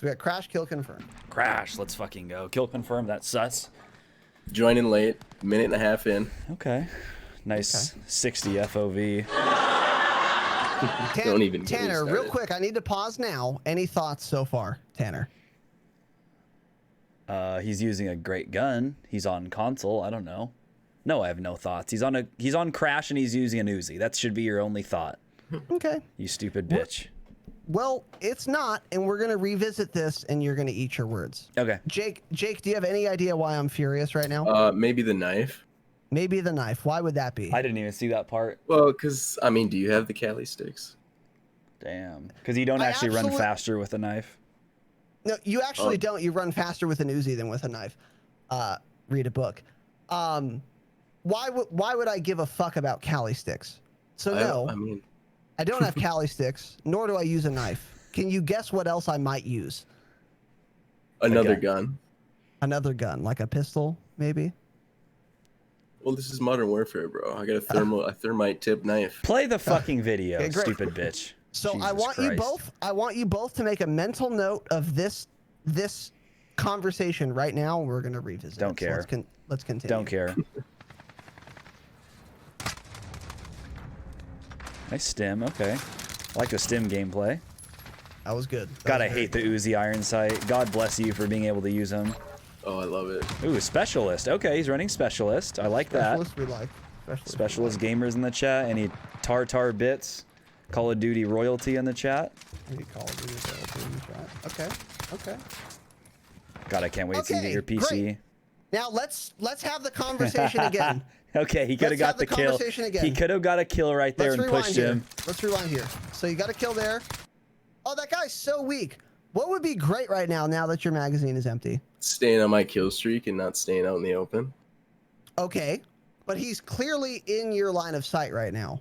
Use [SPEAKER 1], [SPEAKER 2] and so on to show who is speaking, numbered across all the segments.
[SPEAKER 1] we got crash, kill, confirm.
[SPEAKER 2] Crash. Let's fucking go. Kill confirm. That's sus.
[SPEAKER 3] Joining late, minute and a half in.
[SPEAKER 2] Okay. Nice 60 FOV.
[SPEAKER 3] Don't even
[SPEAKER 1] Tanner, real quick, I need to pause now. Any thoughts so far, Tanner?
[SPEAKER 2] He's using a great gun. He's on console. I don't know. No, I have no thoughts. He's on crash and he's using an Uzi. That should be your only thought.
[SPEAKER 1] Okay.
[SPEAKER 2] You stupid bitch.
[SPEAKER 1] Well, it's not, and we're gonna revisit this, and you're gonna eat your words.
[SPEAKER 2] Okay.
[SPEAKER 1] Jake, do you have any idea why I'm furious right now?
[SPEAKER 3] Maybe the knife.
[SPEAKER 1] Maybe the knife. Why would that be?
[SPEAKER 2] I didn't even see that part.
[SPEAKER 3] Well, because, I mean, do you have the Cali sticks?
[SPEAKER 2] Damn. Because you don't actually run faster with a knife.
[SPEAKER 1] No, you actually don't. You run faster with an Uzi than with a knife. Read a book. Why would I give a fuck about Cali sticks? So I don't have Cali sticks, nor do I use a knife. Can you guess what else I might use?
[SPEAKER 3] Another gun.
[SPEAKER 1] Another gun, like a pistol, maybe?
[SPEAKER 3] Well, this is Modern Warfare, bro. I got a thermite tip knife.
[SPEAKER 2] Play the fucking video,
[SPEAKER 1] okay,
[SPEAKER 2] stupid bitch.
[SPEAKER 1] So
[SPEAKER 2] Jesus
[SPEAKER 1] I want
[SPEAKER 2] Christ.
[SPEAKER 1] I want you both to make a mental note of this conversation right now. We're gonna revisit.
[SPEAKER 2] Don't care.
[SPEAKER 1] So let's continue.
[SPEAKER 2] Don't care. Nice stim. Okay. I like the stim gameplay.
[SPEAKER 1] That was good.
[SPEAKER 2] God, I hate the Uzi iron sight. God bless you for being able to use them.
[SPEAKER 3] Oh, I love it.
[SPEAKER 2] Ooh, specialist. Okay, he's running specialist. I like
[SPEAKER 1] Specialist
[SPEAKER 2] that.
[SPEAKER 1] we like.
[SPEAKER 2] Specialist gamers in the chat. Any tartar bits? Call of Duty royalty in the chat.
[SPEAKER 1] Any Call of Duty royalty in the chat. Okay.
[SPEAKER 2] God, I can't wait to get your PC.
[SPEAKER 1] Great. Now let's have the conversation again.
[SPEAKER 2] Okay, he could have got the kill. He could have got a kill right there and pushed him.
[SPEAKER 1] Let's rewind here. So you got a kill there. Oh, that guy's so weak. What would be great right now that your magazine is empty?
[SPEAKER 3] Staying on my kill streak and not staying out in the open.
[SPEAKER 1] Okay, but he's clearly in your line of sight right now.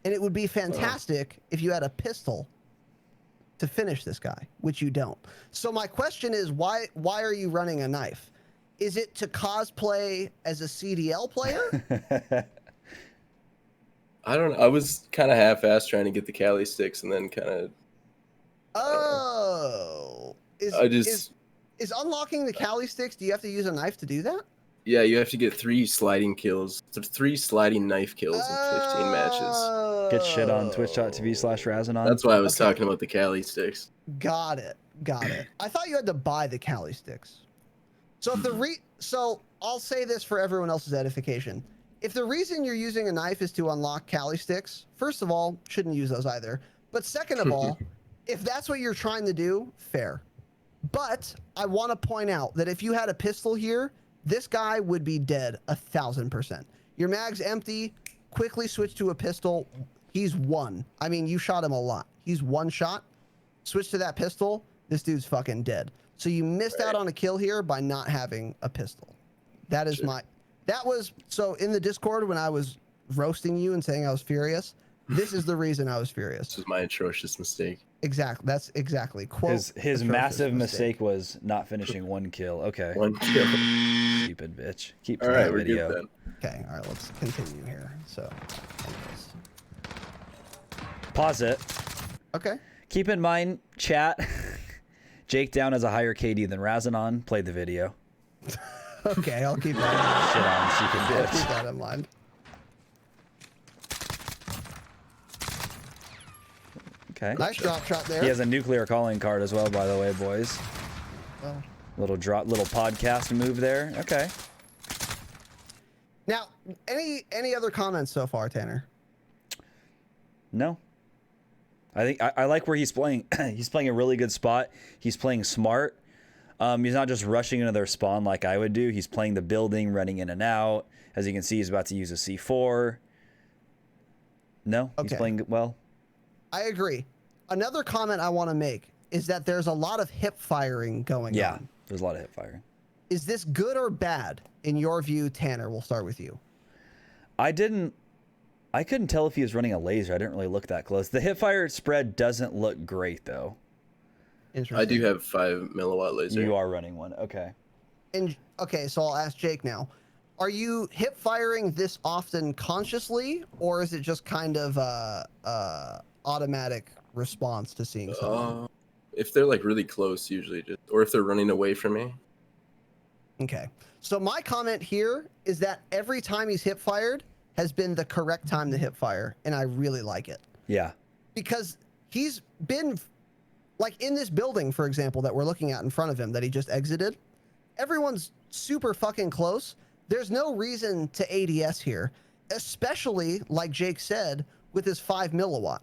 [SPEAKER 1] And it would be fantastic if you had a pistol to finish this guy, which you don't. So my question is, why are you running a knife? Is it to cosplay as a CDL player?
[SPEAKER 3] I don't know. I was kind of half-assed trying to get the Cali sticks and then kind of...
[SPEAKER 1] Oh. Is unlocking the Cali sticks, do you have to use a knife to do that?
[SPEAKER 3] Yeah, you have to get 3 sliding kills. 3 sliding knife kills in 15 matches.
[SPEAKER 2] Get shit on twitch.tv/Razinon.
[SPEAKER 3] That's why I was talking about the Cali sticks.
[SPEAKER 1] Got it. I thought you had to buy the Cali sticks. So if so I'll say this for everyone else's edification. If the reason you're using a knife is to unlock Cali sticks, first of all, shouldn't use those either. But second of all, if that's what you're trying to do, fair. But I want to point out that if you had a pistol here, this guy would be dead 1000%. Your mag's empty. Quickly switch to a pistol. He's one. I mean, you shot him a lot. He's one shot. Switch to that pistol. This dude's fucking dead. So you missed out on a kill here by not having a pistol. That is so in the Discord when I was roasting you and saying I was furious, this is the reason I was furious.
[SPEAKER 3] This was my atrocious mistake.
[SPEAKER 1] Exactly. That's exactly. Quote,
[SPEAKER 2] his massive mistake was not finishing 1 kill. Okay.
[SPEAKER 3] 1 kill.
[SPEAKER 2] Stupid bitch. Keep
[SPEAKER 3] all
[SPEAKER 2] playing
[SPEAKER 3] right,
[SPEAKER 2] the video.
[SPEAKER 3] we're good then.
[SPEAKER 1] Okay. All right. Let's continue here. So.
[SPEAKER 2] Pause it.
[SPEAKER 1] Okay.
[SPEAKER 2] Keep in mind, chat. Jakedown has a higher KD than Razinon. Played the video.
[SPEAKER 1] Okay, I'll keep that in mind.
[SPEAKER 2] Shit on, stupid bitch.
[SPEAKER 1] I'll keep that in mind.
[SPEAKER 2] Okay.
[SPEAKER 1] Nice drop shot there.
[SPEAKER 2] He has a nuclear calling card as well, by the way, boys.
[SPEAKER 1] Oh.
[SPEAKER 2] Little podcast move there. Okay.
[SPEAKER 1] Now, any other comments so far, Tanner?
[SPEAKER 2] No. I think I like where he's playing. He's playing a really good spot. He's playing smart. He's not just rushing into their spawn like I would do. He's playing the building, running in and out. As you can see, he's about to use a C4. No, he's playing well.
[SPEAKER 1] I agree. Another comment I want to make is that there's a lot of hip firing going on.
[SPEAKER 2] Yeah, there's a lot of hip firing.
[SPEAKER 1] Is this good or bad in your view, Tanner? We'll start with you.
[SPEAKER 2] I couldn't tell if he was running a laser. I didn't really look that close. The hip fire spread doesn't look great though.
[SPEAKER 3] I do have 5 milliwatt laser.
[SPEAKER 2] You are running one. Okay.
[SPEAKER 1] Okay, so I'll ask Jake now. Are you hip firing this often consciously, or is it just kind of automatic response to seeing someone?
[SPEAKER 3] If they're like really close, usually just, or if they're running away from me.
[SPEAKER 1] Okay. So my comment here is that every time he's hip fired has been the correct time to hip fire, and I really like it.
[SPEAKER 2] Yeah.
[SPEAKER 1] Because he's been, like in this building, for example, that we're looking at in front of him that he just exited, everyone's super fucking close. There's no reason to ADS here, especially, like Jake said, with his 5 milliwatt.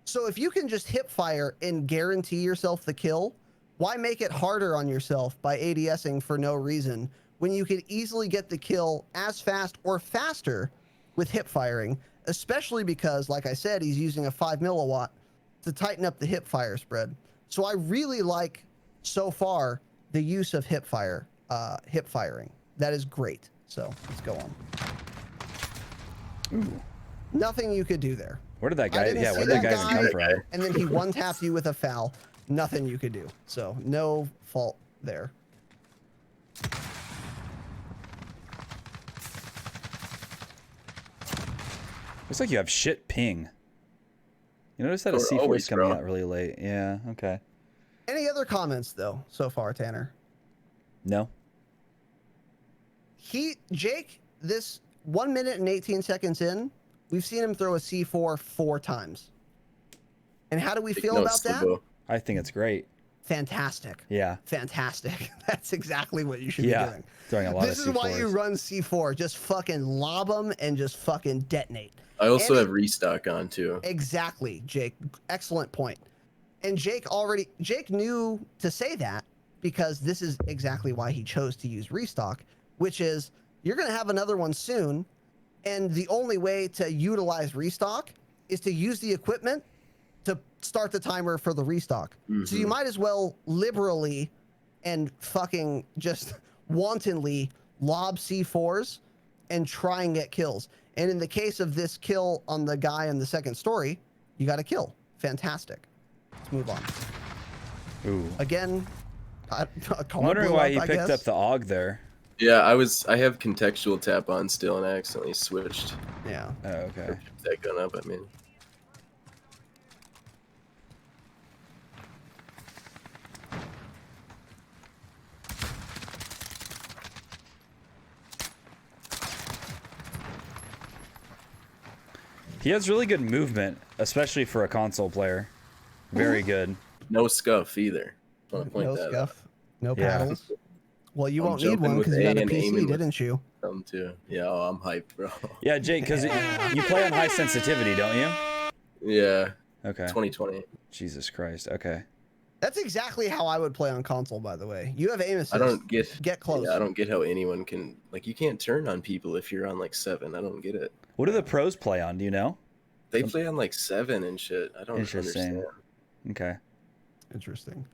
[SPEAKER 1] So if you can just hip fire and guarantee yourself the kill, why make it harder on yourself by ADSing for no reason when you could easily get the kill as fast or faster with hip firing, especially because, like I said, he's using a 5 milliwatt to tighten up the hip fire spread. So I really like, so far, the use of hip firing. That is great. So let's go on.
[SPEAKER 2] Ooh.
[SPEAKER 1] Nothing you could do there.
[SPEAKER 2] Where did that guy? Yeah, where did that guy even come from?
[SPEAKER 1] And then he one-tapped you with a foul. Nothing you could do. So no fault there.
[SPEAKER 2] Looks like you have shit ping. You notice that a
[SPEAKER 3] Or
[SPEAKER 2] C4 is
[SPEAKER 3] always,
[SPEAKER 2] coming
[SPEAKER 3] bro.
[SPEAKER 2] out really late. Yeah, okay.
[SPEAKER 1] Any other comments though so far, Tanner?
[SPEAKER 2] No.
[SPEAKER 1] Jake, this 1 minute and 18 seconds in, we've seen him throw a C4 4 times. And how do we feel about that?
[SPEAKER 2] I think it's great.
[SPEAKER 1] Fantastic.
[SPEAKER 2] Yeah.
[SPEAKER 1] Fantastic. That's exactly what you should be doing.
[SPEAKER 2] Throwing a lot
[SPEAKER 1] This
[SPEAKER 2] of
[SPEAKER 1] is
[SPEAKER 2] C4s.
[SPEAKER 1] why you run C4. Just fucking lob them and just fucking detonate.
[SPEAKER 3] I also have restock on too.
[SPEAKER 1] Exactly, Jake. Excellent point. And Jake knew to say that because this is exactly why he chose to use restock, which is you're going to have another one soon. And the only way to utilize restock is to use the equipment to start the timer for the restock. So you might as well liberally and fucking just wantonly lob C4s and try and get kills. And in the case of this kill on the guy in the second story, you got a kill. Fantastic. Let's move on.
[SPEAKER 2] Ooh.
[SPEAKER 1] Again,
[SPEAKER 2] I'm wondering why he picked up the AUG there.
[SPEAKER 3] Yeah, I have contextual tap on still, and I accidentally switched
[SPEAKER 1] Yeah.
[SPEAKER 2] Oh, okay.
[SPEAKER 3] that gun up. I mean,
[SPEAKER 2] He has really good movement, especially for a console player. Very good.
[SPEAKER 3] no scuff either. I wanna point
[SPEAKER 1] No
[SPEAKER 3] that out.
[SPEAKER 1] scuff. No
[SPEAKER 2] Yeah.
[SPEAKER 1] paddles. Well, you
[SPEAKER 3] I'm
[SPEAKER 1] won't need
[SPEAKER 3] jumping
[SPEAKER 1] one
[SPEAKER 3] with
[SPEAKER 1] because you got
[SPEAKER 3] A
[SPEAKER 1] a
[SPEAKER 3] and
[SPEAKER 1] PC,
[SPEAKER 3] aiming with-
[SPEAKER 1] didn't you?
[SPEAKER 3] Too. Yeah, oh, I'm hyped, bro.
[SPEAKER 2] Yeah, Jake, because you play on high sensitivity, don't you?
[SPEAKER 3] Yeah,
[SPEAKER 2] Okay.
[SPEAKER 3] 2020.
[SPEAKER 2] Jesus Christ. Okay.
[SPEAKER 1] That's exactly how I would play on console, by the way. You have aim assist.
[SPEAKER 3] I don't get
[SPEAKER 1] close.
[SPEAKER 3] Yeah, I don't get how anyone can, like, you can't turn on people if you're on like 7. I don't get it.
[SPEAKER 2] What do the pros play on? Do you know?
[SPEAKER 3] They play on like 7 and shit. I don't
[SPEAKER 2] Interesting.
[SPEAKER 3] understand.
[SPEAKER 2] Okay.
[SPEAKER 1] Interesting.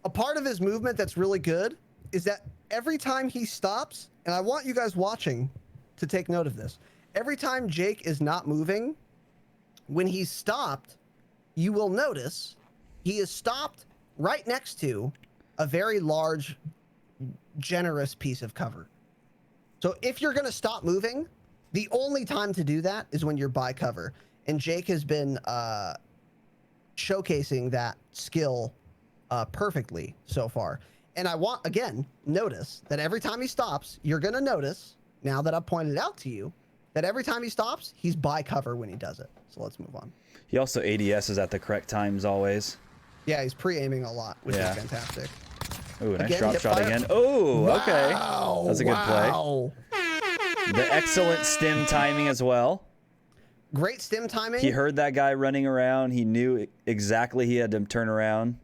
[SPEAKER 1] A part of his movement that's really good is that every time he stops, and I want you guys watching to take note of this. Every time Jake is not moving, when he's stopped, you will notice he is stopped right next to a very large, generous piece of cover. So if you're going to stop moving, the only time to do that is when you're by cover. And Jake has been showcasing that skill perfectly so far. And I want, again, notice that every time he stops, you're going to notice, now that I've pointed out to you, that every time he stops, he's by cover when he does it. So let's move on.
[SPEAKER 2] He also ADSs at the correct times always.
[SPEAKER 1] Yeah, he's pre-aiming a lot, which is fantastic.
[SPEAKER 2] Ooh, nice
[SPEAKER 1] Again,
[SPEAKER 2] drop
[SPEAKER 1] hip
[SPEAKER 2] shot
[SPEAKER 1] fire.
[SPEAKER 2] again. Oh, okay.
[SPEAKER 1] Wow,
[SPEAKER 2] That's a good play.
[SPEAKER 1] wow.
[SPEAKER 2] The excellent stim timing as well.
[SPEAKER 1] Great stim timing.
[SPEAKER 2] He heard that guy running around. He knew exactly he had to turn around.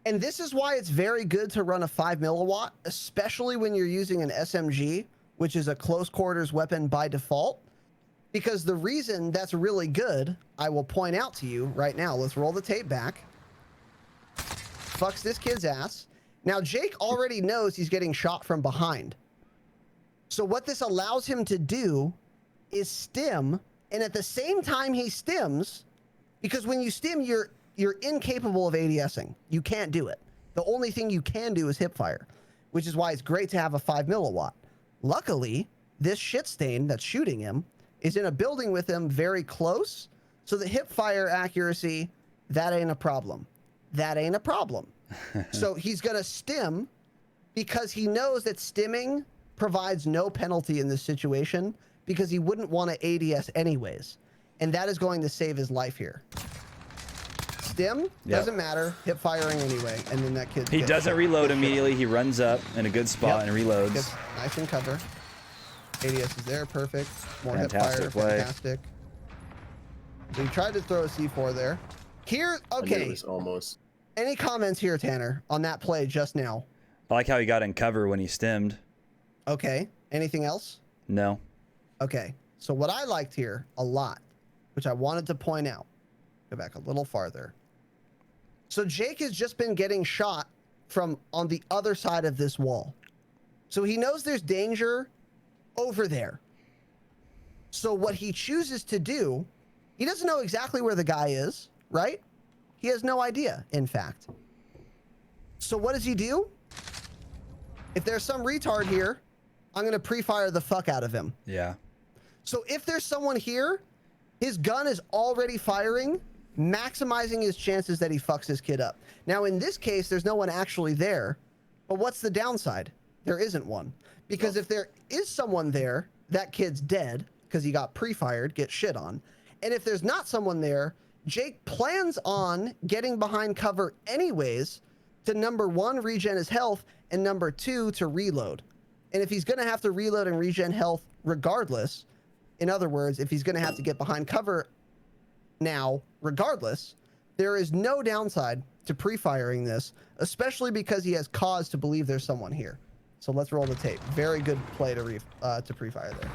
[SPEAKER 1] And this is why it's very good to run a 5 milliwatt, especially when you're using an SMG, which is a close quarters weapon by default. Because the reason that's really good, I will point out to you right now. Let's roll the tape back. Fucks this kid's ass. Now, Jake already knows he's getting shot from behind. So what this allows him to do is stim, and at the same time he stims, because when you stim, you're incapable of ADSing. You can't do it. The only thing you can do is hip fire, which is why it's great to have a 5 milliwatt. Luckily, this shit stain that's shooting him is in a building with him very close, so the hip fire accuracy, that ain't a problem. that ain't a problem. So he's going to stim because he knows that stimming provides no penalty in this situation because he wouldn't want to ADS anyways. And that is going to save his life here. Stim, doesn't matter, hip firing anyway, and then that kid.
[SPEAKER 2] He doesn't reload immediately. He runs up in a good spot and reloads.
[SPEAKER 1] Gets nice and cover. ADS is there, perfect. More
[SPEAKER 2] Fantastic
[SPEAKER 1] hip fire,
[SPEAKER 2] play.
[SPEAKER 1] fantastic. So he tried to throw a C4 there. Here, okay.
[SPEAKER 3] It was almost.
[SPEAKER 1] Any comments here, Tanner, on that play just now?
[SPEAKER 2] I like how he got in cover when he stemmed.
[SPEAKER 1] Okay. Anything else?
[SPEAKER 2] No.
[SPEAKER 1] Okay. So what I liked here a lot, which I wanted to point out, go back a little farther. So Jake has just been getting shot from on the other side of this wall. So he knows there's danger over there. So what he chooses to do, he doesn't know exactly where the guy is, right? He has no idea, in fact. So what does he do? If there's some retard here, I'm going to pre-fire the fuck out of him.
[SPEAKER 2] Yeah.
[SPEAKER 1] So if there's someone here, his gun is already firing, maximizing his chances that he fucks his kid up. Now, in this case, there's no one actually there. But what's the downside? There isn't one. Because if there is someone there, that kid's dead because he got pre-fired, get shit on. And if there's not someone there, Jake plans on getting behind cover anyways to number one, regen his health, and number two, to reload. And if he's going to have to reload and regen health regardless, in other words, if he's going to have to get behind cover now regardless, there is no downside to pre-firing this, especially because he has cause to believe there's someone here. So let's roll the tape. Very good play to pre-fire there.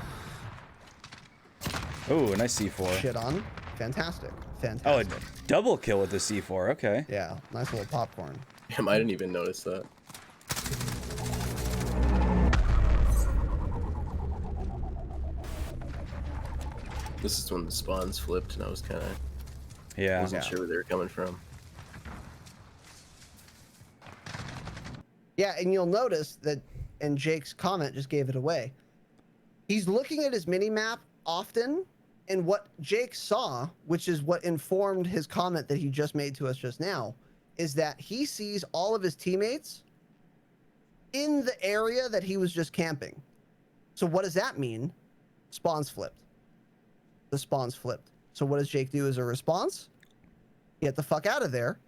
[SPEAKER 2] Oh, a nice C4.
[SPEAKER 1] Shit on. Fantastic.
[SPEAKER 2] Oh,
[SPEAKER 1] Fantastic.
[SPEAKER 2] a double kill with the C4. Okay.
[SPEAKER 1] Yeah, nice little popcorn.
[SPEAKER 3] Damn, I didn't even notice that. This is when the spawns flipped, and I was kind of wasn't sure where they were coming from.
[SPEAKER 1] Yeah, and you'll notice that, and Jake's comment just gave it away. He's looking at his mini-map often, and what Jake saw, which is what informed his comment that he just made to us just now, is that he sees all of his teammates in the area that he was just camping. So what does that mean? Spawns flipped. The spawns flipped. So what does Jake do as a response? Get the fuck out of there.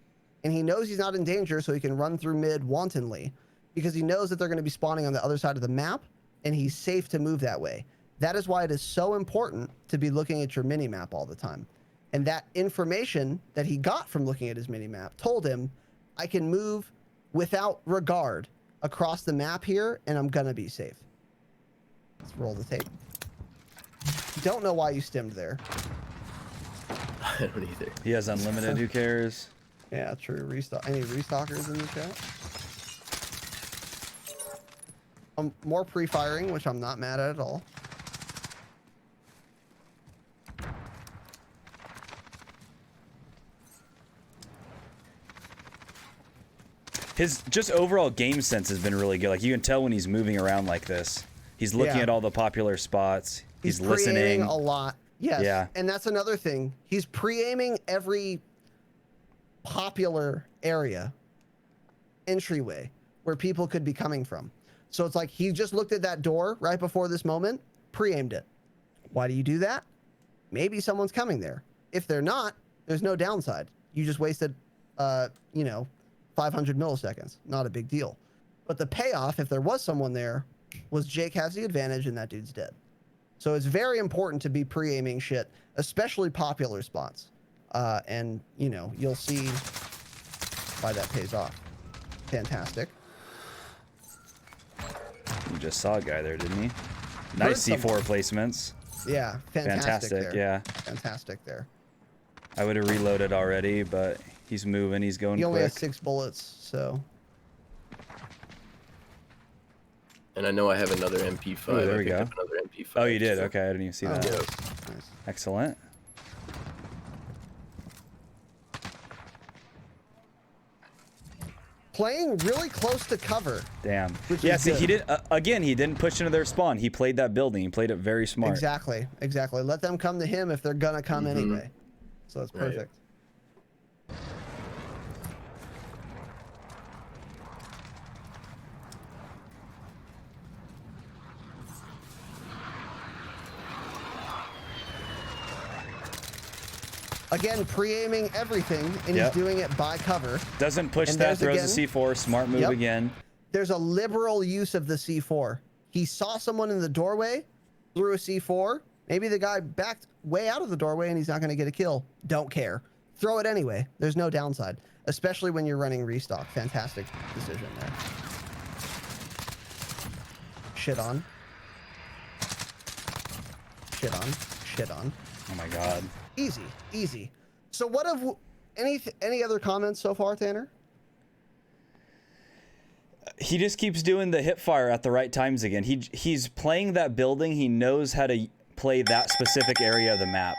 [SPEAKER 1] And he knows he's not in danger, so he can run through mid wantonly because he knows that they're going to be spawning on the other side of the map, and he's safe to move that way. That is why it is so important to be looking at your mini-map all the time. And that information that he got from looking at his mini-map told him, I can move without regard across the map here, and I'm going to be safe. Let's roll the tape. Don't know why you stemmed there.
[SPEAKER 3] I don't either.
[SPEAKER 2] He has unlimited. Who cares?
[SPEAKER 1] Yeah, true. Any restockers in the chat? More pre-firing, which I'm not mad at all.
[SPEAKER 2] His just overall game sense has been really good. Like you can tell when he's moving around like this. He's looking at all the popular spots. He's listening
[SPEAKER 1] a lot. Yes.
[SPEAKER 2] Yeah.
[SPEAKER 1] And that's another thing. He's pre-aiming every popular area, entryway, where people could be coming from. So it's like he just looked at that door right before this moment, pre-aimed it. Why do you do that? Maybe someone's coming there. If they're not, there's no downside. You just wasted, 500 milliseconds. Not a big deal. But the payoff, if there was someone there, was Jake has the advantage and that dude's dead. So it's very important to be pre-aiming shit, especially popular spots. And, you'll see why that pays off. Fantastic.
[SPEAKER 2] You just saw a guy there, didn't he? Nice C4 placements.
[SPEAKER 1] Yeah, fantastic there.
[SPEAKER 2] Yeah.
[SPEAKER 1] Fantastic there.
[SPEAKER 2] I would have reloaded already, but he's moving. He's going
[SPEAKER 1] He only
[SPEAKER 2] quick.
[SPEAKER 1] has 6 bullets, so.
[SPEAKER 3] And I know I have another MP5.
[SPEAKER 2] Ooh, there we go.
[SPEAKER 3] Another MP5.
[SPEAKER 2] Oh, you did? Okay, I didn't even see that.
[SPEAKER 1] Yeah.
[SPEAKER 3] Yeah.
[SPEAKER 1] Nice.
[SPEAKER 2] Excellent.
[SPEAKER 1] Playing really close to cover.
[SPEAKER 2] Damn.
[SPEAKER 1] Which
[SPEAKER 2] Yeah,
[SPEAKER 1] is
[SPEAKER 2] see,
[SPEAKER 1] good.
[SPEAKER 2] he didn't. Again, he didn't push into their spawn. He played that building. He played it very smart.
[SPEAKER 1] Exactly. Let them come to him if they're gonna come anyway. So that's
[SPEAKER 3] Right.
[SPEAKER 1] perfect. Again, pre-aiming everything, and
[SPEAKER 2] Yep.
[SPEAKER 1] he's doing it by cover.
[SPEAKER 2] Doesn't push
[SPEAKER 1] And
[SPEAKER 2] that,
[SPEAKER 1] there's
[SPEAKER 2] throws the
[SPEAKER 1] again-
[SPEAKER 2] C4, smart move
[SPEAKER 1] Yep.
[SPEAKER 2] again.
[SPEAKER 1] There's a liberal use of the C4. He saw someone in the doorway, threw a C4. Maybe the guy backed way out of the doorway and he's not going to get a kill. Don't care. Throw it anyway. There's no downside, especially when you're running restock. Fantastic decision there. Shit on. Shit on. Shit on.
[SPEAKER 2] Oh my god.
[SPEAKER 1] Easy, easy. So what have any other comments so far, Tanner?
[SPEAKER 2] He just keeps doing the hip fire at the right times again. He's playing that building. He knows how to play that specific area of the map.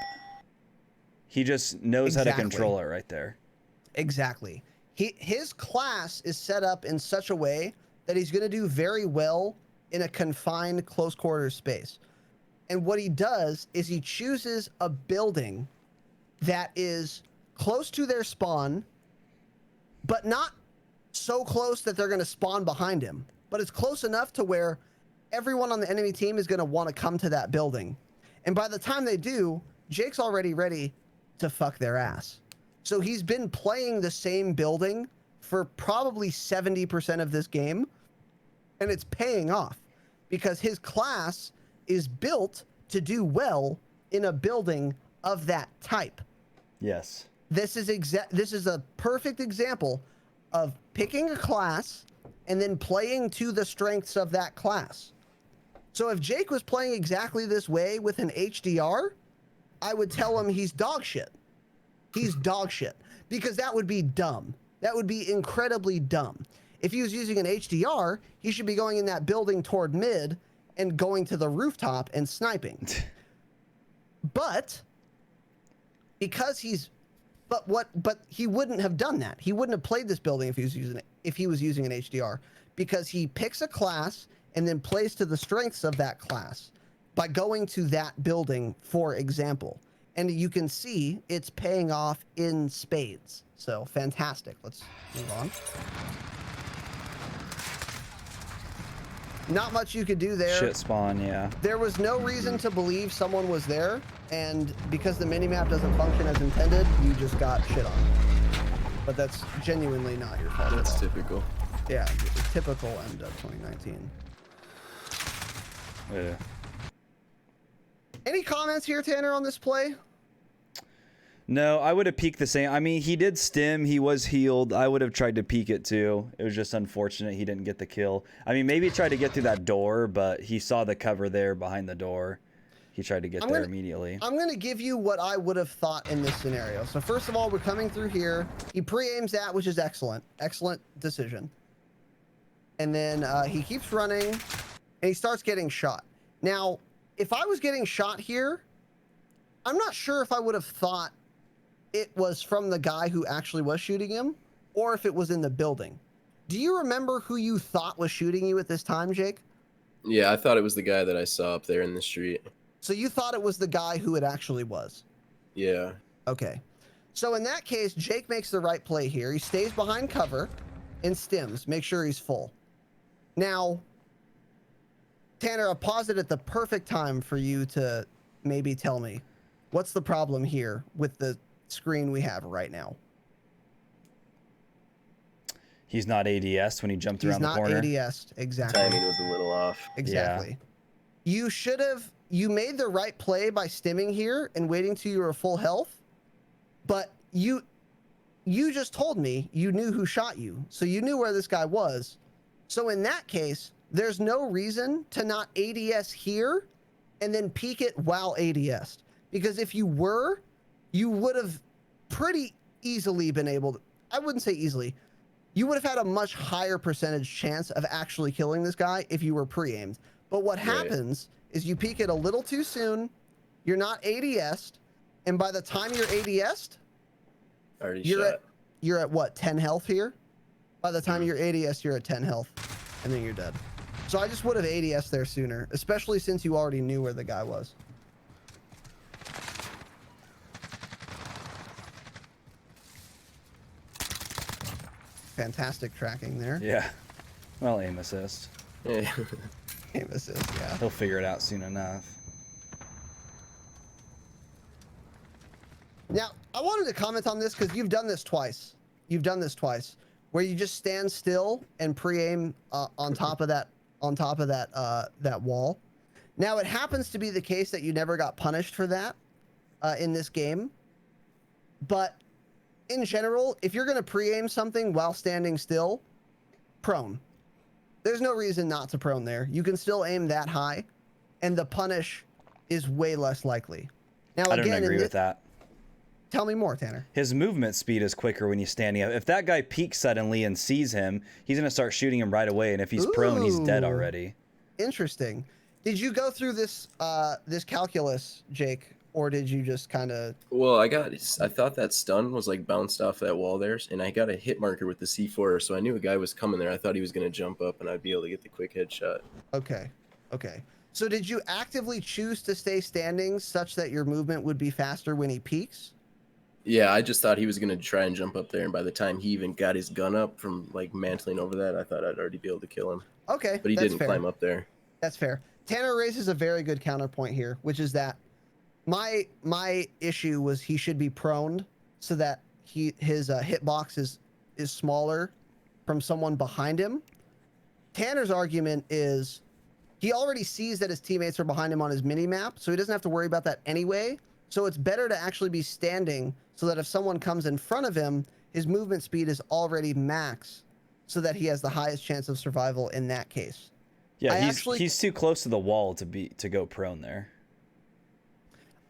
[SPEAKER 2] He just knows how to control it right there.
[SPEAKER 1] Exactly. His class is set up in such a way that he's going to do very well in a confined close quarters space. And what he does is he chooses a building that is close to their spawn, but not so close that they're going to spawn behind him. But it's close enough to where everyone on the enemy team is going to want to come to that building. And by the time they do, Jake's already ready to fuck their ass. So he's been playing the same building for probably 70% of this game, and it's paying off because his class is built to do well in a building of that type.
[SPEAKER 2] Yes.
[SPEAKER 1] This is a perfect example of picking a class and then playing to the strengths of that class. So if Jake was playing exactly this way with an HDR, I would tell him he's dog shit. He's dog shit because that would be dumb. That would be incredibly dumb. If he was using an HDR, he should be going in that building toward mid and going to the rooftop and sniping. But because but he wouldn't have done that. He wouldn't have played this building if he was using an HDR, because he picks a class and then plays to the strengths of that class by going to that building, for example. And you can see it's paying off in spades. So fantastic. Let's move on. Not much you could do there.
[SPEAKER 2] Shit spawn, yeah.
[SPEAKER 1] There was no reason to believe someone was there, and because the minimap doesn't function as intended, you just got shit on. But that's genuinely not your fault.
[SPEAKER 3] That's
[SPEAKER 1] at all.
[SPEAKER 3] typical.
[SPEAKER 1] Yeah, typical end of 2019.
[SPEAKER 2] Yeah.
[SPEAKER 1] Any comments here, Tanner, on this play?
[SPEAKER 2] No, I would have peeked the same. I mean, he did stim. He was healed. I would have tried to peek it too. It was just unfortunate he didn't get the kill. I mean, maybe he tried to get through that door, but he saw the cover there behind the door. He tried to get there immediately.
[SPEAKER 1] I'm going to give you what I would have thought in this scenario. So first of all, we're coming through here. He pre-aims that, which is excellent. Excellent decision. And then he keeps running, and he starts getting shot. Now, if I was getting shot here, I'm not sure if I would have thought it was from the guy who actually was shooting him, or if it was in the building. Do you remember who you thought was shooting you at this time, Jake?
[SPEAKER 3] Yeah, I thought it was the guy that I saw up there in the street.
[SPEAKER 1] So you thought it was the guy who it actually was?
[SPEAKER 3] Yeah.
[SPEAKER 1] Okay. So in that case, Jake makes the right play here. He stays behind cover and stims. Make sure he's full. Now, Tanner, I paused it at the perfect time for you to maybe tell me what's the problem here with the screen we have right now.
[SPEAKER 2] He's not ADS when he jumped around the corner.
[SPEAKER 1] He's not ADS'd, exactly.
[SPEAKER 3] Timing was a little off.
[SPEAKER 1] Exactly. Yeah. You made the right play by stimming here and waiting till you were full health, but you just told me you knew who shot you, so you knew where this guy was. So in that case, there's no reason to not ADS here and then peek it while ADS'd, because if you were, you would have pretty easily been able to, I wouldn't say easily, you would have had a much higher percentage chance of actually killing this guy if you were pre-aimed. But what happens is you peek it a little too soon, you're not ADS'd, and by the time you're ADS'd, you're at what, 10 health here? By the time you're ADS'd, you're at 10 health, and then you're dead. So I just would have ADS'd there sooner, especially since you already knew where the guy was. Fantastic tracking there.
[SPEAKER 2] Yeah. Well, aim assist.
[SPEAKER 3] Yeah.
[SPEAKER 1] Aim assist, yeah.
[SPEAKER 2] He'll figure it out soon enough.
[SPEAKER 1] Now, I wanted to comment on this because you've done this twice. You've done this twice, where you just stand still and pre-aim on top of that that wall. Now it happens to be the case that you never got punished for that in this game, but in general, if you're gonna pre-aim something while standing still, prone. There's no reason not to prone there. You can still aim that high, and the punish is way less likely. Now
[SPEAKER 2] I
[SPEAKER 1] again,
[SPEAKER 2] don't agree with that.
[SPEAKER 1] Tell me more, Tanner.
[SPEAKER 2] His movement speed is quicker when he's standing up. If that guy peeks suddenly and sees him, he's going to start shooting him right away. And if he's prone, he's dead already.
[SPEAKER 1] Interesting. Did you go through this this calculus, Jake, or did you just kind of...
[SPEAKER 3] Well, I thought that stun was like bounced off that wall there, and I got a hit marker with the C4, so I knew a guy was coming there. I thought he was going to jump up and I'd be able to get the quick headshot.
[SPEAKER 1] Okay. So did you actively choose to stay standing such that your movement would be faster when he peeks?
[SPEAKER 3] Yeah, I just thought he was going to try and jump up there, and by the time he even got his gun up from like mantling over that, I thought I'd already be able to kill him.
[SPEAKER 1] Okay,
[SPEAKER 3] but he
[SPEAKER 1] that's
[SPEAKER 3] didn't
[SPEAKER 1] fair.
[SPEAKER 3] climb up there.
[SPEAKER 1] That's fair. Tanner raises a very good counterpoint here, which is that my issue was he should be prone so that his hitbox is smaller from someone behind him. Tanner's argument is he already sees that his teammates are behind him on his mini map, so he doesn't have to worry about that anyway. So it's better to actually be standing so that if someone comes in front of him, his movement speed is already max so that he has the highest chance of survival in that case.
[SPEAKER 2] Yeah, he's too close to the wall to go prone there.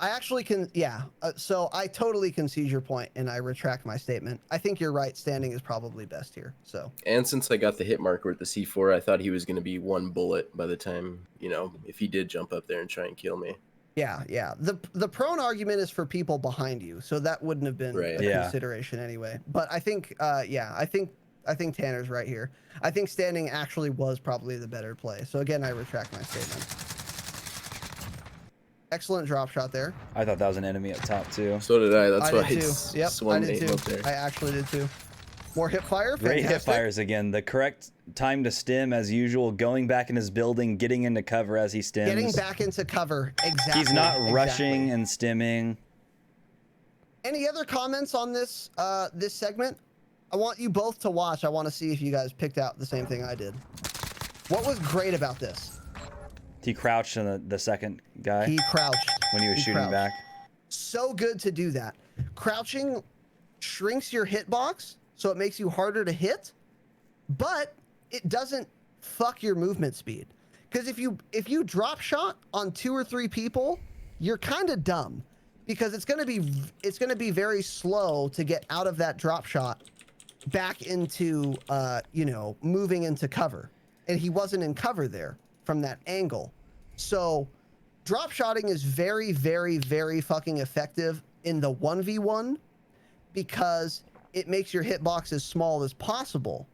[SPEAKER 1] I actually can, yeah. So I totally concede your point, and I retract my statement. I think you're right. Standing is probably best here. So. And
[SPEAKER 3] since I got the hit marker with the C4, I thought he was going to be one bullet by the time, if he did jump up there and try and kill me.
[SPEAKER 1] Yeah. The prone argument is for people behind you, so that wouldn't have been a consideration anyway. But I think, I think Tanner's right here. I think standing actually was probably the better play. So again, I retract my statement. Excellent drop shot there.
[SPEAKER 2] I thought that was an enemy up top too.
[SPEAKER 3] So did I. That's why
[SPEAKER 1] I swung name up there. I actually did too. More hip fire.
[SPEAKER 2] Great hip fires again. The correct time to stim as usual. Going back in his building, getting into cover as he stims.
[SPEAKER 1] Getting back into cover. Exactly.
[SPEAKER 2] He's not rushing and stimming.
[SPEAKER 1] Any other comments on this this segment? I want you both to watch. I want to see if you guys picked out the same thing I did. What was great about this?
[SPEAKER 2] He crouched on the second guy.
[SPEAKER 1] He crouched.
[SPEAKER 2] When he was shooting back.
[SPEAKER 1] So good to do that. Crouching shrinks your hitbox, so it makes you harder to hit, but it doesn't fuck your movement speed. Because if you drop shot on 2 or 3 people, you're kind of dumb, because it's gonna be very slow to get out of that drop shot back into moving into cover, and he wasn't in cover there from that angle. So drop shotting is very, very, very fucking effective in the 1v1 because it makes your hitbox as small as possible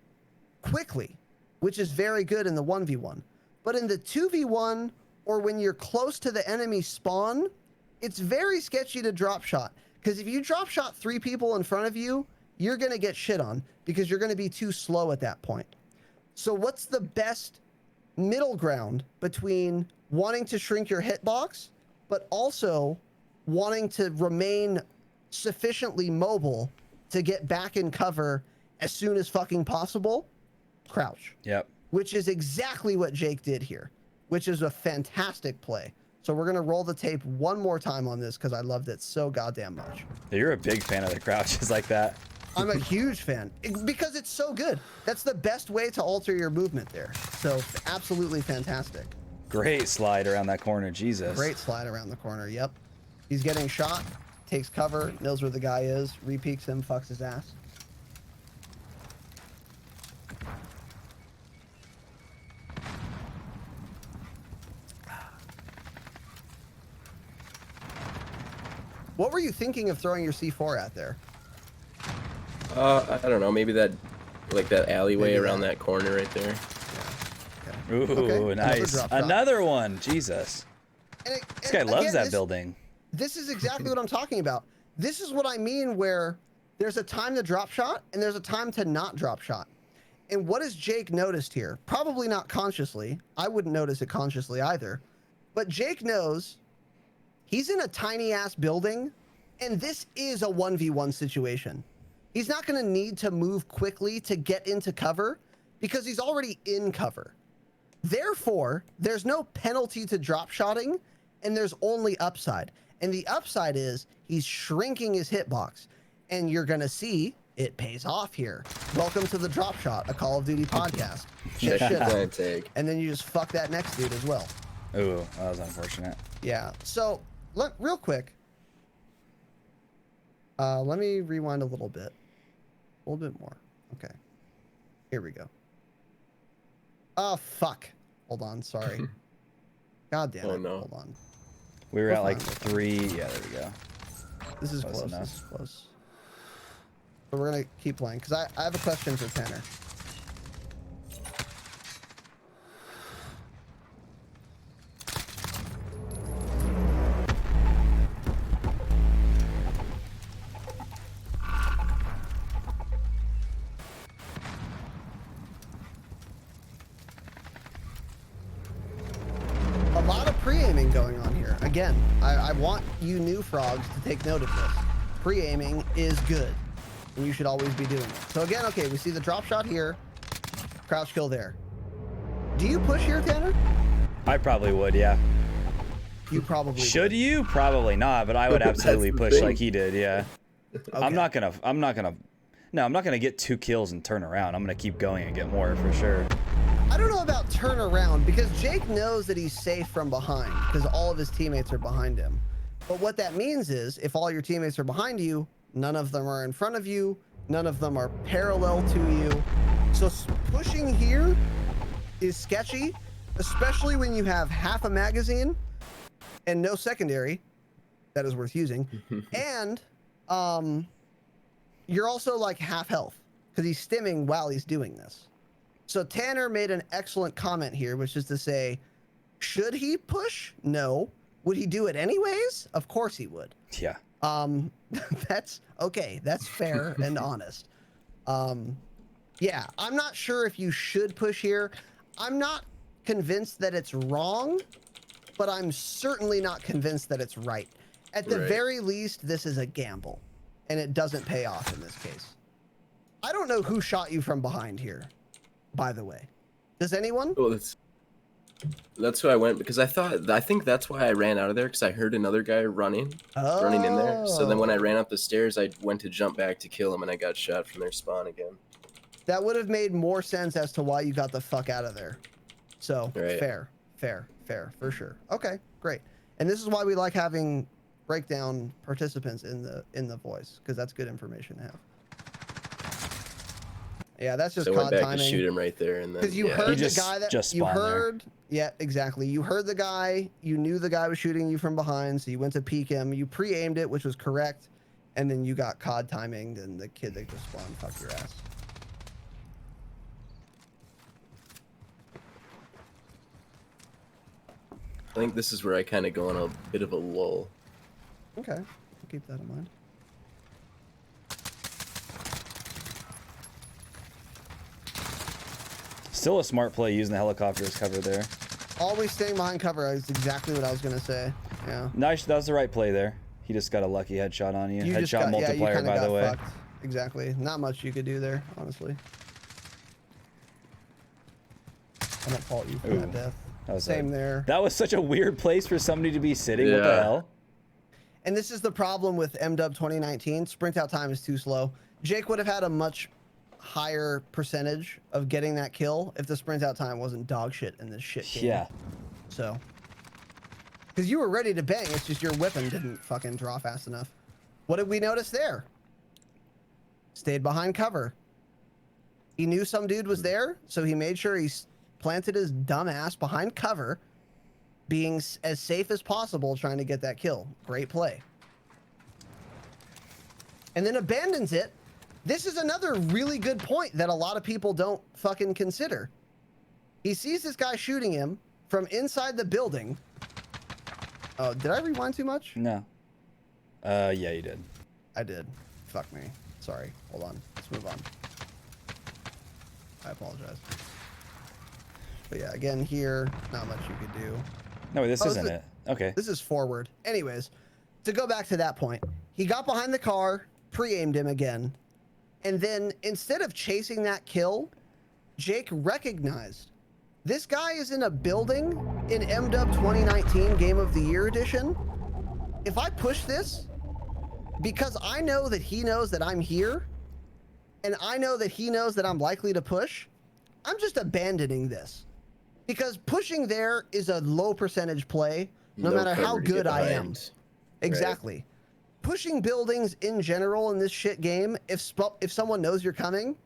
[SPEAKER 1] quickly, which is very good in the 1v1. But in the 2v1 or when you're close to the enemy spawn, it's very sketchy to drop shot, because if you drop shot 3 people in front of you, you're going to get shit on because you're going to be too slow at that point. So what's the best middle ground between wanting to shrink your hitbox but also wanting to remain sufficiently mobile to get back in cover as soon as fucking possible? Crouch.
[SPEAKER 2] Yep.
[SPEAKER 1] Which is exactly what Jake did here, which is a fantastic play. So we're going to roll the tape one more time on this because I loved it so goddamn much.
[SPEAKER 2] Yeah, you're a big fan of the crouches like that.
[SPEAKER 1] I'm a huge fan because it's so good. That's the best way to alter your movement there. So absolutely fantastic.
[SPEAKER 2] Great slide around that corner. Jesus.
[SPEAKER 1] Great slide around the corner. Yep. He's getting shot, takes cover, knows where the guy is, repeats him, fucks his ass. What were you thinking of throwing your C4 at there?
[SPEAKER 3] I don't know. Maybe that alleyway around that corner right there.
[SPEAKER 1] Yeah.
[SPEAKER 2] Okay. Ooh,
[SPEAKER 1] okay.
[SPEAKER 2] Nice. Another one. Jesus. This guy loves that building.
[SPEAKER 1] This is exactly what I'm talking about. This is what I mean, where there's a time to drop shot and there's a time to not drop shot. And what has Jake noticed here? Probably not consciously. I wouldn't notice it consciously either. But Jake knows he's in a tiny ass building And this is a 1v1 situation. He's not going to need to move quickly to get into cover because he's already in cover. Therefore, there's no penalty to drop shotting, and there's only upside. And the upside is he's shrinking his hitbox, and you're going to see it pays off here. Welcome to the Drop Shot, a Call of Duty podcast. Shit. And then you just fuck that next dude as well.
[SPEAKER 2] Ooh, that was unfortunate.
[SPEAKER 1] Yeah. So, real quick. Let me rewind a little bit. A little bit more. Okay. Here we go. Oh, fuck. Hold on. Sorry. God damn it.
[SPEAKER 3] Oh, no.
[SPEAKER 1] Hold on.
[SPEAKER 2] We were at like 3. Yeah, there we go.
[SPEAKER 1] This is close. This is close. So we're going to keep playing because I have a question for Tanner. A lot of pre-aiming going on here. Again, I want you new frogs to take note of this. Pre-aiming is good, and you should always be doing it. So again, okay, we see the drop shot here, crouch kill there. Do you push here, Tanner?
[SPEAKER 2] I probably would, yeah.
[SPEAKER 1] You probably
[SPEAKER 2] should.
[SPEAKER 1] Would.
[SPEAKER 2] You probably not, but I would absolutely push
[SPEAKER 3] thing.
[SPEAKER 2] like he did. Yeah.
[SPEAKER 1] Okay.
[SPEAKER 2] I'm not gonna get 2 kills and turn around. I'm gonna keep going and get more for sure.
[SPEAKER 1] I don't know about turn around because Jake knows that he's safe from behind because all of his teammates are behind him. But what that means is if all your teammates are behind you, none of them are in front of you, none of them are parallel to you. So pushing here is sketchy, especially when you have half a magazine and no secondary that is worth using. And you're also like half health because he's stimming while he's doing this. So Tanner made an excellent comment here, which is to say, should he push? No. Would he do it anyways? Of course he would.
[SPEAKER 2] Yeah.
[SPEAKER 1] That's okay. That's fair and honest. Yeah, I'm not sure if you should push here. I'm not convinced that it's wrong, but I'm certainly not convinced that it's right. At the very least, this is a gamble, and it doesn't pay off in this case. I don't know who shot you from behind here, by the way. Does anyone?
[SPEAKER 3] Well, that's who I went because I think that's why I ran out of there because I heard another guy running in there. So then when I ran up the stairs, I went to jump back to kill him and I got shot from their spawn again.
[SPEAKER 1] That would have made more sense as to why you got the fuck out of there. So fair, for sure. Okay, great. And this is why we like having breakdown participants in the voice because that's good information to have. Yeah, that's just
[SPEAKER 3] so I went back
[SPEAKER 1] timing.
[SPEAKER 3] to shoot him right there, and then
[SPEAKER 1] because you heard the guy that
[SPEAKER 2] just
[SPEAKER 1] you heard. There. Yeah, exactly. You heard the guy. You knew the guy was shooting you from behind, so you went to peek him. You pre-aimed it, which was correct, and then you got COD timing, and the kid that just spawned fucked your ass.
[SPEAKER 3] I think this is where I kind of go on a bit of a lull.
[SPEAKER 1] Okay, I'll keep that in mind.
[SPEAKER 2] Still a smart play using the helicopter as cover there.
[SPEAKER 1] Always staying behind cover is exactly what I was gonna say. Yeah.
[SPEAKER 2] Nice. That was the right play there. He just got a lucky headshot on you. Headshot multiplier, by the way.
[SPEAKER 1] Fucked. Exactly. Not much you could do there, honestly. I don't fault you for that death. Same there.
[SPEAKER 2] That was such a weird place for somebody to be sitting. What the hell?
[SPEAKER 1] And this is the problem with MW 2019. Sprint out time is too slow. Jake would have had a much higher percentage of getting that kill if the sprint out time wasn't dog shit in this shit game.
[SPEAKER 2] Yeah.
[SPEAKER 1] So, because you were ready to bang, it's just your weapon didn't fucking draw fast enough. What did we notice there? Stayed behind cover. He knew some dude was there, so he made sure he planted his dumb ass behind cover, being as safe as possible, trying to get that kill. Great play. And then abandons it. This is another really good point that a lot of people don't fucking consider. He sees this guy shooting him from inside the building. Oh, did I rewind too much?
[SPEAKER 2] No. Yeah, you did.
[SPEAKER 1] I did. Fuck me. Sorry. Hold on. Let's move on. I apologize. But yeah, again, here, not much you could do.
[SPEAKER 2] No, this isn't it. Okay.
[SPEAKER 1] This is forward. Anyways, to go back to that point, he got behind the car, pre-aimed him again, and then instead of chasing that kill, Jake recognized this guy is in a building in MW 2019 Game of the Year edition. If I push this, because I know that he knows that I'm here, and I know that he knows that I'm likely to push, I'm just abandoning this. Because pushing there is a low percentage play, no matter how good I am. Exactly. Right. Pushing buildings in general in this shit game, if someone knows you're coming,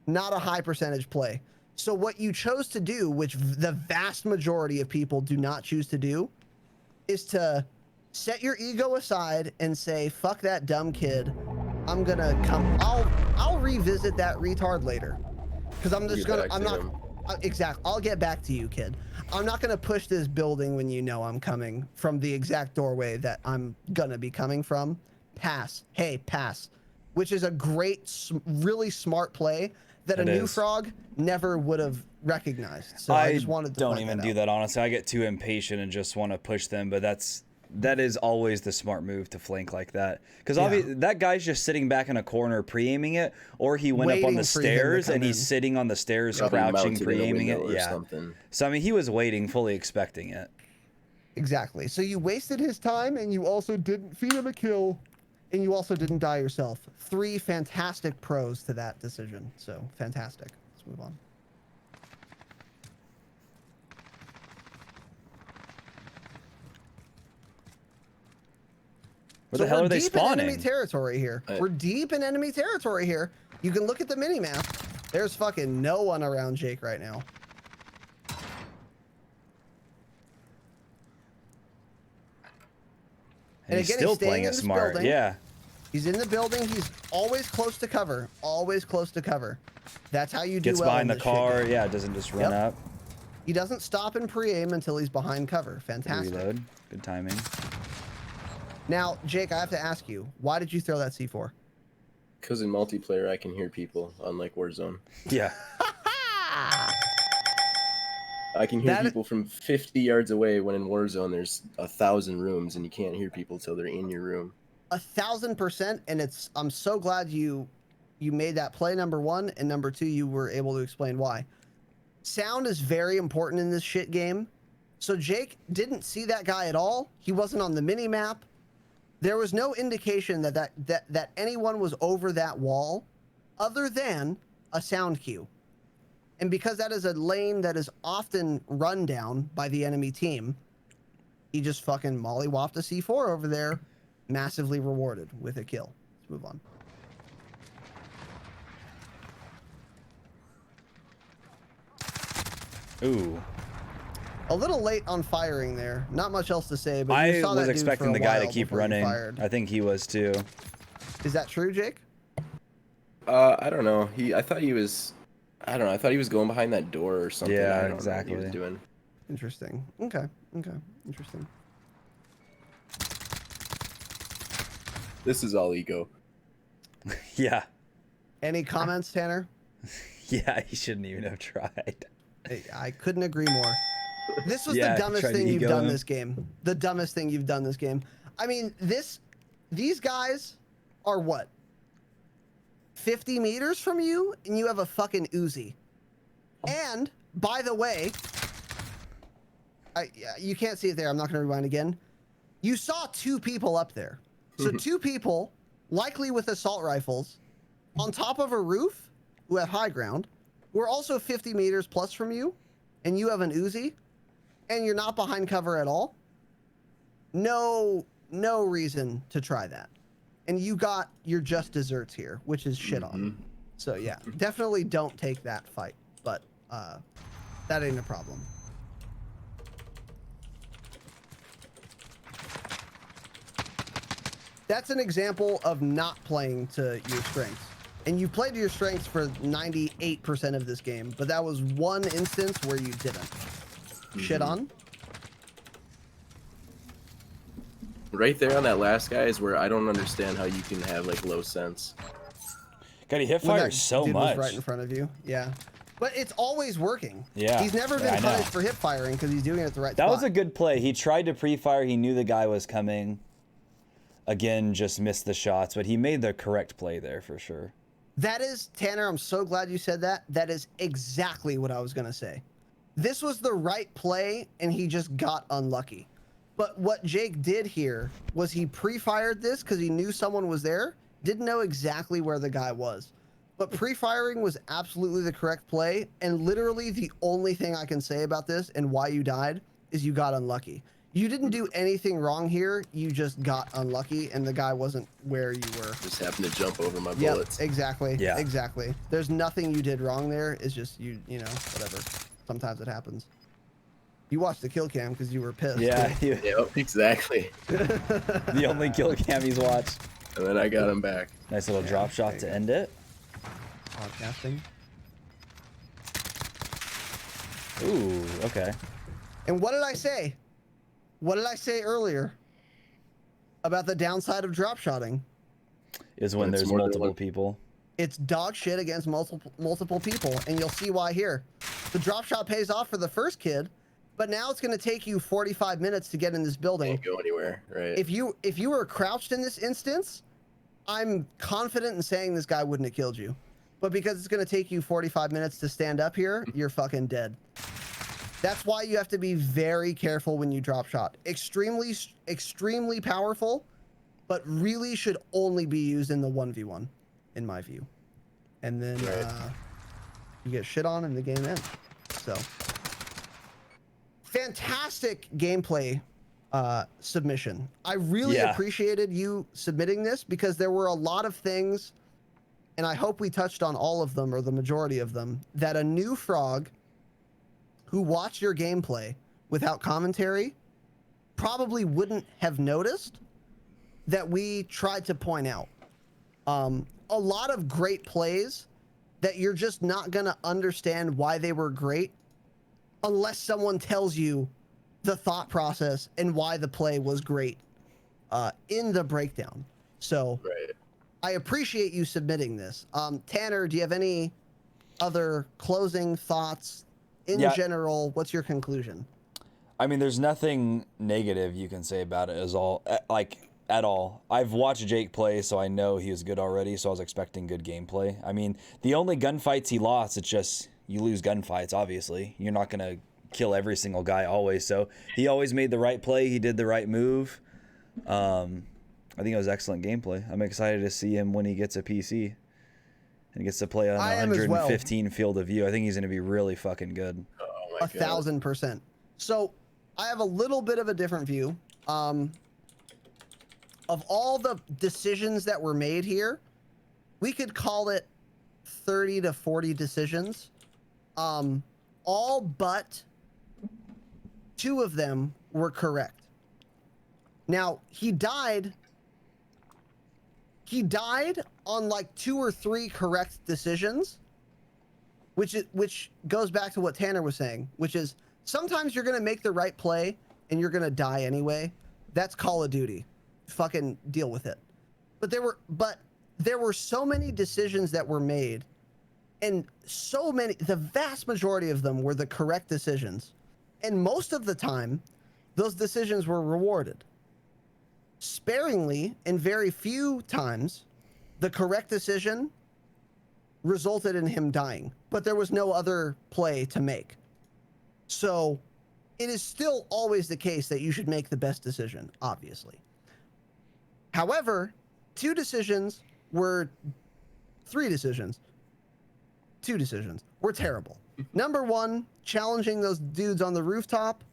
[SPEAKER 1] not a high percentage play. So what you chose to do, which the vast majority of people do not choose to do, is to set your ego aside and say, fuck that dumb kid. I'm gonna come, I'll revisit that retard later. Because I'm just gonna, I'm not, exactly, I'll get back to you, kid. I'm not gonna push this building when you know I'm coming from the exact doorway that I'm gonna be coming from. Pass. Hey, pass. Which is a great, really smart play that a new frog never would have recognized. So I just wanted to
[SPEAKER 2] don't even do that, honestly. I get too impatient and just want to push them, but that is always the smart move to flank like that. Because obviously that guy's just sitting back in a corner pre-aiming it, or he went up on the stairs and he's sitting on the stairs crouching, pre-aiming it. Yeah. Something. So I mean, he was waiting, fully expecting it.
[SPEAKER 1] Exactly. So you wasted his time, and you also didn't feed him a kill, and you also didn't die yourself. 3 fantastic pros to that decision. So fantastic. Let's move on.
[SPEAKER 2] Where the hell are they spawning?
[SPEAKER 1] We're deep in enemy territory here. We're deep in enemy territory here. You can look at the mini-map. There's fucking no one around Jake right now.
[SPEAKER 2] And he's still playing it smart.
[SPEAKER 1] Building.
[SPEAKER 2] Yeah.
[SPEAKER 1] He's in the building. He's always close to cover. Always close to cover. That's how you do
[SPEAKER 2] Gets behind the car. Yeah, it doesn't just run up.
[SPEAKER 1] He doesn't stop and pre-aim until he's behind cover. Fantastic.
[SPEAKER 2] Reload. Good timing.
[SPEAKER 1] Now, Jake, I have to ask you, why did you throw that C4?
[SPEAKER 3] Because in multiplayer, I can hear people, unlike Warzone.
[SPEAKER 2] Yeah.
[SPEAKER 3] I can hear people from 50 yards away, when in Warzone, there's 1,000 rooms, and you can't hear people till they're in your room.
[SPEAKER 1] 1,000%, and I'm so glad you made that play, number 1, and number 2, you were able to explain why. Sound is very important in this shit game. So Jake didn't see that guy at all. He wasn't on the mini map. There was no indication that anyone was over that wall other than a sound cue. And because that is a lane that is often run down by the enemy team, he just fucking mollywopped a C4 over there, massively rewarded with a kill. Let's move on.
[SPEAKER 2] Ooh.
[SPEAKER 1] A little late on firing there. Not much else to say, but
[SPEAKER 2] I was expecting the guy to keep running. I think he was too.
[SPEAKER 1] Is that true, Jake?
[SPEAKER 3] I don't know. I thought he was going behind that door or something.
[SPEAKER 2] Yeah,
[SPEAKER 3] I don't
[SPEAKER 2] exactly.
[SPEAKER 3] know what he was doing.
[SPEAKER 1] Interesting. Okay. Interesting.
[SPEAKER 3] This is all ego.
[SPEAKER 2] Yeah.
[SPEAKER 1] Any comments, Tanner?
[SPEAKER 2] Yeah, he shouldn't even have tried.
[SPEAKER 1] I couldn't agree more. This was the dumbest thing you've done this game. The dumbest thing you've done this game. I mean, these guys are what? 50 meters from you, and you have a fucking Uzi. And, by the way, you can't see it there. I'm not going to rewind again. You saw 2 people up there. So 2 people, likely with assault rifles, on top of a roof, who have high ground, who are also 50 meters plus from you, and you have an Uzi, and you're not behind cover at all. No reason to try that. And you got your just desserts here, which is shit on. So yeah, definitely don't take that fight, but that ain't a problem. That's an example of not playing to your strengths. And you played to your strengths for 98% of this game, but that was one instance where you didn't. Shit on.
[SPEAKER 3] Right there on that last guy is where I don't understand how you can have like low sense.
[SPEAKER 2] God, he hip fires so much.
[SPEAKER 1] Was right in front of you. Yeah. But it's always working.
[SPEAKER 2] Yeah.
[SPEAKER 1] He's never been punished for hip firing because he's doing it at the right spot.
[SPEAKER 2] That was a good play. He tried to pre-fire. He knew the guy was coming. again, just missed the shots, but he made the correct play there for sure.
[SPEAKER 1] That is, Tanner, I'm so glad you said that. That is exactly what I was going to say. This was the right play, and he just got unlucky. But what Jake did here was he pre-fired this because he knew someone was there, didn't know exactly where the guy was. But pre-firing was absolutely the correct play, and literally the only thing I can say about this and why you died is you got unlucky. You didn't do anything wrong here, you just got unlucky, and the guy wasn't where you were.
[SPEAKER 3] Just happened to jump over my bullets.
[SPEAKER 1] Exactly.
[SPEAKER 2] Yeah.
[SPEAKER 1] Exactly. There's nothing you did wrong there. It's just you know, whatever. Sometimes it happens. You watched the kill cam because you were pissed.
[SPEAKER 2] Yeah.
[SPEAKER 3] Yep, exactly.
[SPEAKER 2] The only kill cam he's watched.
[SPEAKER 3] And then I got him back.
[SPEAKER 2] Nice little drop shot to end it.
[SPEAKER 1] Podcasting.
[SPEAKER 2] Ooh, okay.
[SPEAKER 1] And what did I say? What did I say earlier about the downside of drop shotting?
[SPEAKER 2] Is when there's multiple people.
[SPEAKER 1] It's dog shit against multiple people, and you'll see why here. The drop shot pays off for the first kid, but now it's going to take you 45 minutes to get in this building.
[SPEAKER 3] Can't go anywhere, right?
[SPEAKER 1] If you were crouched in this instance, I'm confident in saying this guy wouldn't have killed you. But because it's going to take you 45 minutes to stand up here, you're fucking dead. That's why you have to be very careful when you drop shot. Extremely powerful, but really should only be used in the 1v1, in my view. And then you get shit on and the game ends. So, fantastic gameplay submission. I really appreciated you submitting this because there were a lot of things, and I hope we touched on all of them or the majority of them, that a new frog who watched your gameplay without commentary probably wouldn't have noticed that we tried to point out. A lot of great plays that you're just not going to understand why they were great unless someone tells you the thought process and why the play was great in the breakdown. So I appreciate you submitting this. Tanner, do you have any other closing thoughts? In general, what's your conclusion?
[SPEAKER 2] I mean, there's nothing negative you can say about it at all. I've watched Jake play, so I know he was good already, so I was expecting good gameplay. I mean, the only gunfights he lost, it's just you lose gunfights, obviously. You're not going to kill every single guy always, so he always made the right play. He did the right move. I think it was excellent gameplay. I'm excited to see him when he gets a PC. And gets to play on 115 field of view. I think he's going to be really fucking good.
[SPEAKER 3] Oh my
[SPEAKER 1] 1,000%. So I have a little bit of a different view. Of all the decisions that were made here, we could call it 30 to 40 decisions. All but 2 of them were correct. Now, he died on like 2 or 3 correct decisions, which goes back to what Tanner was saying, which is sometimes you're going to make the right play and you're going to die anyway. That's Call of Duty. Fucking deal with it. But there were so many decisions that were made, and the vast majority of them were the correct decisions. And most of the time, those decisions were rewarded. Sparingly, and very few times, the correct decision resulted in him dying, but there was no other play to make. So it is still always the case that you should make the best decision, obviously. However, 2 decisions were terrible. Number 1, challenging those dudes on the rooftop.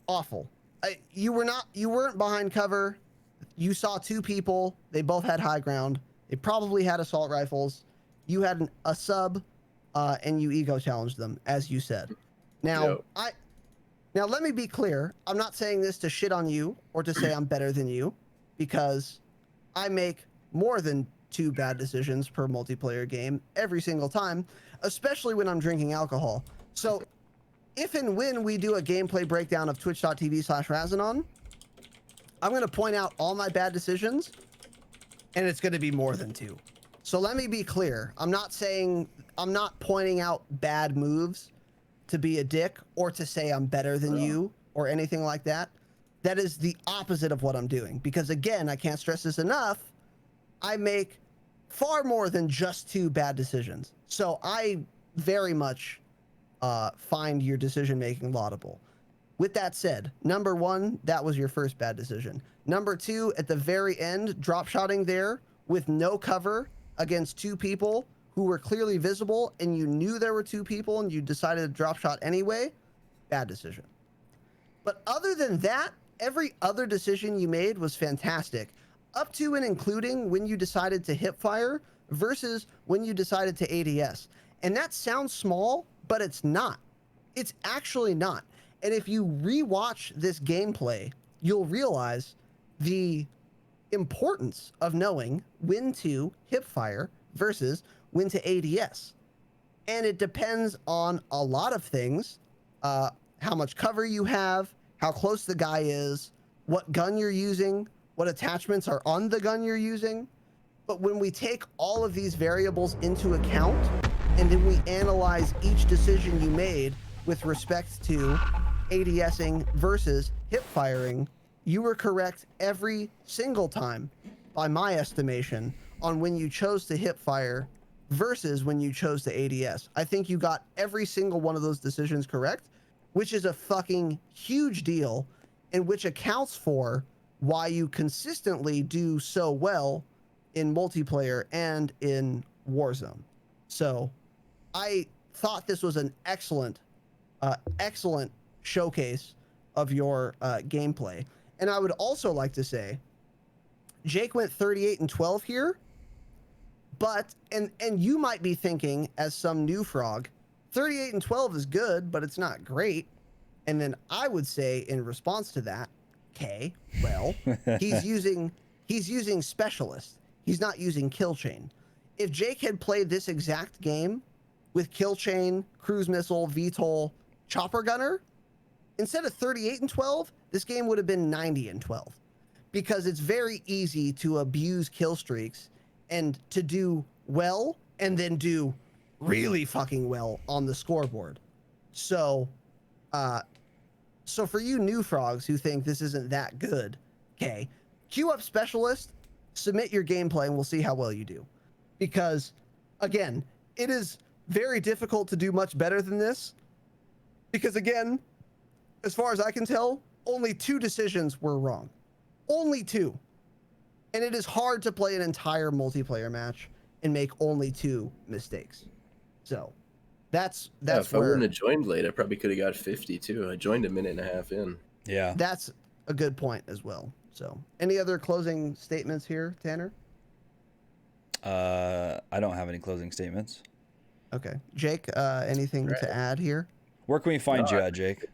[SPEAKER 1] Awful. You weren't behind cover. You saw 2 people. They both had high ground. They probably had assault rifles. You had a sub, and you ego challenged them, as you said. Now, now let me be clear. I'm not saying this to shit on you or to say I'm better than you, because I make more than 2 bad decisions per multiplayer game every single time, especially when I'm drinking alcohol. So if and when we do a gameplay breakdown of twitch.tv/Razinon, I'm going to point out all my bad decisions, and it's going to be more than 2. So let me be clear. I'm not pointing out bad moves to be a dick or to say I'm better than you or anything like that. That is the opposite of what I'm doing. Because again, I can't stress this enough, I make far more than just 2 bad decisions. So I very much find your decision making laudable. With that said, number 1, that was your first bad decision. Number 2, at the very end, drop shotting there with no cover against 2 people who were clearly visible, and you knew there were 2 people and you decided to drop shot anyway, bad decision. But other than that, every other decision you made was fantastic, up to and including when you decided to hip fire versus when you decided to ADS. And that sounds small, but it's not. It's actually not. And if you rewatch this gameplay, you'll realize the importance of knowing when to hip fire versus when to ADS. And it depends on a lot of things, how much cover you have, how close the guy is, what gun you're using, what attachments are on the gun you're using. But when we take all of these variables into account, and then we analyze each decision you made with respect to ADSing versus hip firing, you were correct every single time, by my estimation, on when you chose to hip fire versus when you chose to ADS. I think you got every single one of those decisions correct, which is a fucking huge deal, and which accounts for why you consistently do so well in multiplayer and in Warzone. So I thought this was an excellent showcase of your gameplay. And I would also like to say, Jake went 38 and 12 here, but, and you might be thinking, as some new frog, 38 and 12 is good, but it's not great. And then I would say, in response to that, okay, well, he's using specialist. He's not using kill chain. If Jake had played this exact game with kill chain, cruise missile, VTOL, chopper gunner, instead of 38 and 12, this game would have been 90 and 12, because it's very easy to abuse kill streaks and to do well and then do really fucking well on the scoreboard. So, so for you new frogs who think this isn't that good, okay, queue up specialist, submit your gameplay, and we'll see how well you do. Because, again, it is very difficult to do much better than this. Because, again, as far as I can tell, only 2 decisions were wrong. Only 2. And it is hard to play an entire multiplayer match and make only 2 mistakes. So, that's
[SPEAKER 3] if
[SPEAKER 1] where...
[SPEAKER 3] I wouldn't have joined late, I probably could have got 50 too. I joined a minute and a half in.
[SPEAKER 2] Yeah.
[SPEAKER 1] That's a good point as well. So, any other closing statements here, Tanner?
[SPEAKER 2] I don't have any closing statements.
[SPEAKER 1] Okay. Jake, anything to add here?
[SPEAKER 2] Where can we find you at, Jake?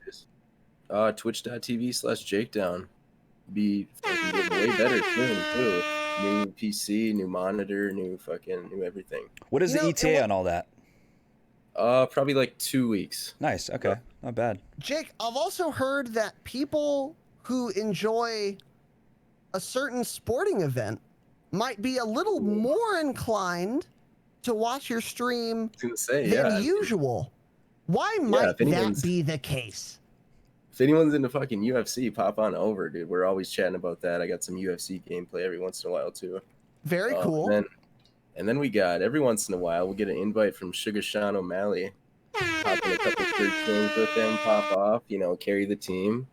[SPEAKER 3] Twitch.tv/Jakedown. Be fucking getting way better soon, too. New PC, new monitor, new everything.
[SPEAKER 2] What is the ETA on all that?
[SPEAKER 3] Probably like 2 weeks.
[SPEAKER 2] Nice. Okay. Not bad.
[SPEAKER 1] Jake, I've also heard that people who enjoy a certain sporting event might be a little more inclined to watch your stream than usual. Why might that be the case?
[SPEAKER 3] If anyone's into fucking UFC, pop on over, dude. We're always chatting about that. I got some UFC gameplay every once in a while, too.
[SPEAKER 1] Very cool.
[SPEAKER 3] And then we got, every once in a while, we'll get an invite from Suga Sean O'Malley. Hop in a couple third games with him, pop off, carry the team.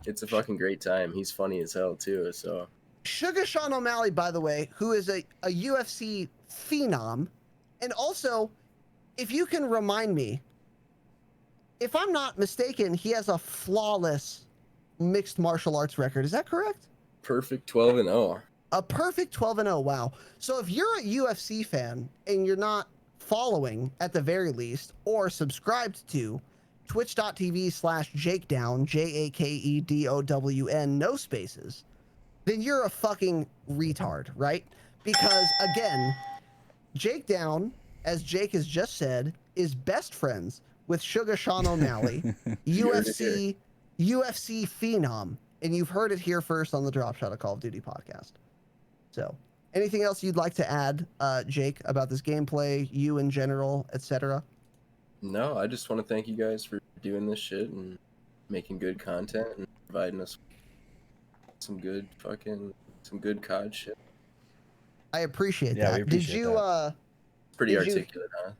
[SPEAKER 3] It's a fucking great time. He's funny as hell, too, so...
[SPEAKER 1] Suga Sean O'Malley, by the way, who is a UFC phenom. And also, if you can remind me, if I'm not mistaken, he has a flawless mixed martial arts record. Is that correct?
[SPEAKER 3] Perfect 12-0.
[SPEAKER 1] A perfect 12-0. Wow. So if you're a UFC fan and you're not following at the very least or subscribed to twitch.tv/Jakedown, Jakedown, no spaces, then you're a fucking retard, right? Because again, Jakedown, as Jake has just said, is best friends with Suga Sean O'Malley, UFC phenom, and you've heard it here first on the Dropshot of Call of Duty podcast. So, anything else you'd like to add, Jake, about this gameplay, you in general, etc.?
[SPEAKER 3] No, I just want to thank you guys for doing this shit and making good content and providing us some good COD shit.
[SPEAKER 1] I appreciate
[SPEAKER 2] Yeah,
[SPEAKER 1] that.
[SPEAKER 2] we appreciate that.
[SPEAKER 3] Pretty
[SPEAKER 1] Did you-
[SPEAKER 3] articulate, huh?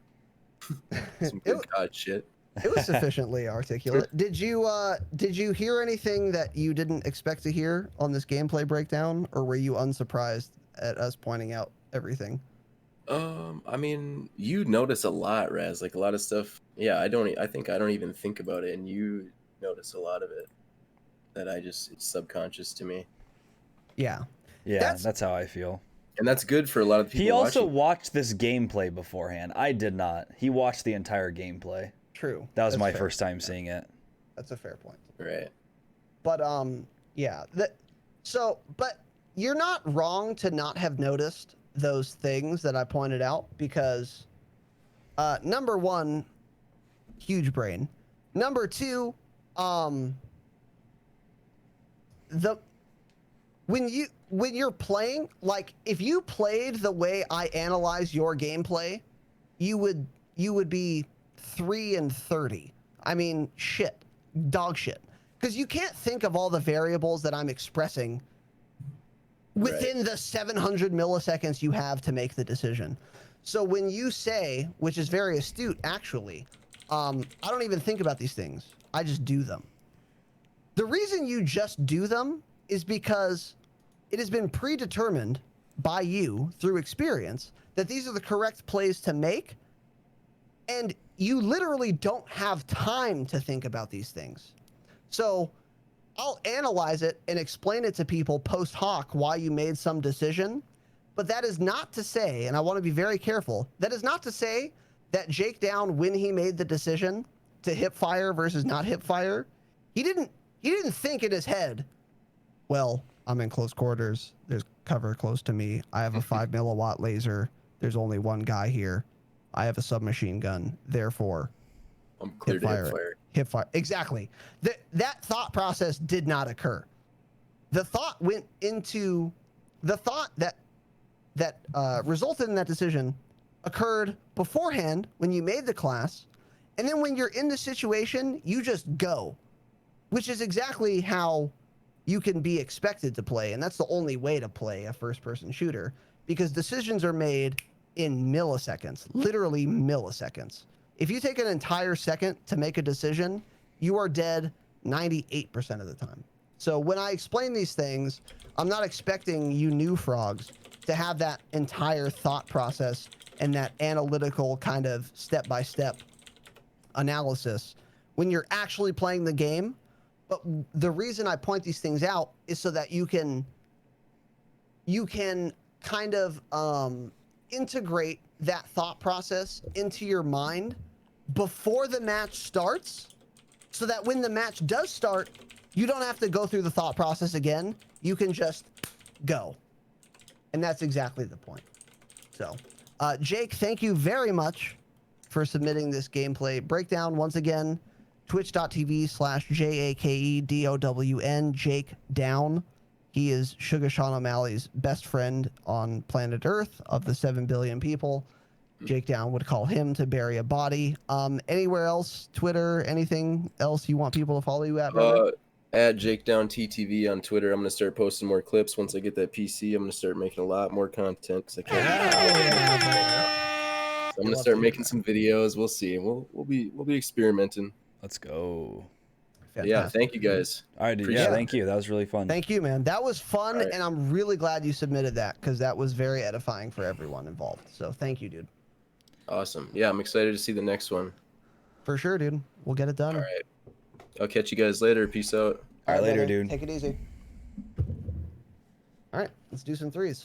[SPEAKER 3] Some good COD shit.
[SPEAKER 1] It was sufficiently articulate. Did you hear anything that you didn't expect to hear on this gameplay breakdown, or were you unsurprised at us pointing out everything?
[SPEAKER 3] I mean, you notice a lot, Raz. Like a lot of stuff. Yeah, I think I don't even think about it, and you notice a lot of it that it's subconscious to me.
[SPEAKER 1] Yeah.
[SPEAKER 2] Yeah, that's how I feel.
[SPEAKER 3] And that's good for a lot of people.
[SPEAKER 2] He also
[SPEAKER 3] watching.
[SPEAKER 2] watched this gameplay beforehand. I did not. He watched the entire gameplay.
[SPEAKER 1] True.
[SPEAKER 2] That was
[SPEAKER 1] That's
[SPEAKER 2] my
[SPEAKER 1] fair.
[SPEAKER 2] first time seeing it.
[SPEAKER 1] That's a fair point.
[SPEAKER 3] Right.
[SPEAKER 1] But yeah. But you're not wrong to not have noticed those things that I pointed out, because number one, huge brain. Number two, when you're playing, like if you played the way I analyze your gameplay, you would be 3-30. I mean, shit, dog shit, because you can't think of all the variables that I'm expressing within the 700 milliseconds you have to make the decision. So when you say, which is very astute actually, I don't even think about these things. I just do them. The reason you just do them is because it has been predetermined by you through experience that these are the correct plays to make, and you literally don't have time to think about these things. So I'll analyze it and explain it to people post hoc why you made some decision, but that is not to say, and I want to be very careful, that is not to say that Jakedown, when he made the decision to hip fire versus not hip fire, he didn't think in his head, well, I'm in close quarters, there's cover close to me, I have a 5 milliwatt laser, there's only one guy here, I have a submachine gun, therefore
[SPEAKER 3] I'm clear to hip fire.
[SPEAKER 1] Hip fire. Exactly. That thought process did not occur. The thought went into the thought that resulted in that decision occurred beforehand when you made the class, and then when you're in the situation, you just go, which is exactly how you can be expected to play, and that's the only way to play a first-person shooter, because decisions are made in milliseconds, literally milliseconds. If you take an entire second to make a decision, you are dead 98% of the time. So when I explain these things, I'm not expecting you new frogs to have that entire thought process and that analytical kind of step-by-step analysis when you're actually playing the game. But the reason I point these things out is so that you can kind of integrate that thought process into your mind before the match starts, so that when the match does start, you don't have to go through the thought process again. You can just go. And that's exactly the point. So, Jake, thank you very much for submitting this gameplay breakdown. Once again, twitch.tv/JAKEDOWN, Jakedown. He is Suga Sean O'Malley's best friend on planet Earth. Of the 7 billion people, Jakedown would call him to bury a body. Anywhere else, Twitter, anything else you want people to follow you at, brother?
[SPEAKER 3] At Jakedown TTV on Twitter. I'm gonna start posting more clips once I get that PC. I'm gonna start making a lot more content because I can't. So I'm gonna start making some videos. We'll see. We'll be experimenting.
[SPEAKER 2] Let's go.
[SPEAKER 3] Yeah, thank you guys.
[SPEAKER 2] All right, dude. Yeah, thank you. That was really fun.
[SPEAKER 1] Thank you, man. That was fun, and I'm really glad you submitted that, because that was very edifying for everyone involved. So thank you, dude.
[SPEAKER 3] Awesome. Yeah, I'm excited to see the next one.
[SPEAKER 1] For sure, dude. We'll get it done.
[SPEAKER 3] All right. I'll catch you guys later. Peace out.
[SPEAKER 2] All right, later,
[SPEAKER 1] brother.
[SPEAKER 2] dude.
[SPEAKER 1] Take it easy. All right, let's do some threes.